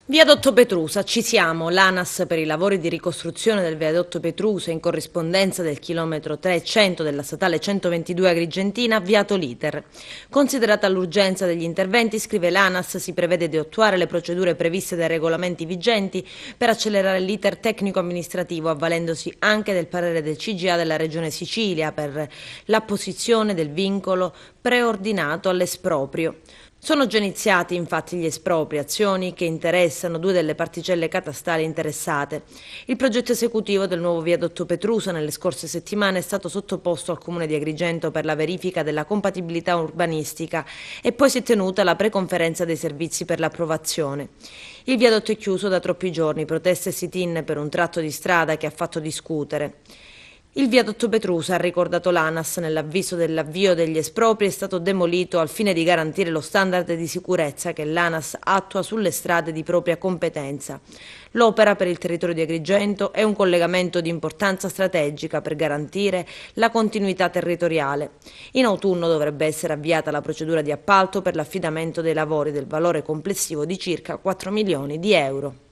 Viadotto Petrusa, ci siamo. L'ANAS per i lavori di ricostruzione del viadotto Petrusa in corrispondenza del chilometro 300 della statale 122 Agrigentina ha avviato l'iter. Considerata l'urgenza degli interventi, scrive l'ANAS, si prevede di attuare le procedure previste dai regolamenti vigenti per accelerare l'iter tecnico-amministrativo, avvalendosi anche del parere del CGA della Regione Sicilia per l'apposizione del vincolo preordinato all'esproprio. Sono già iniziati infatti gli espropri, azioni che interessano due delle particelle catastali interessate. Il progetto esecutivo del nuovo viadotto Petrusa nelle scorse settimane è stato sottoposto al Comune di Agrigento per la verifica della compatibilità urbanistica e poi si è tenuta la preconferenza dei servizi per l'approvazione. Il viadotto è chiuso da troppi giorni, proteste e sit-in per un tratto di strada che ha fatto discutere. Il viadotto Petrusa, ha ricordato l'ANAS nell'avviso dell'avvio degli espropri, è stato demolito al fine di garantire lo standard di sicurezza che l'ANAS attua sulle strade di propria competenza. L'opera per il territorio di Agrigento è un collegamento di importanza strategica per garantire la continuità territoriale. In autunno dovrebbe essere avviata la procedura di appalto per l'affidamento dei lavori del valore complessivo di circa 4 milioni di euro.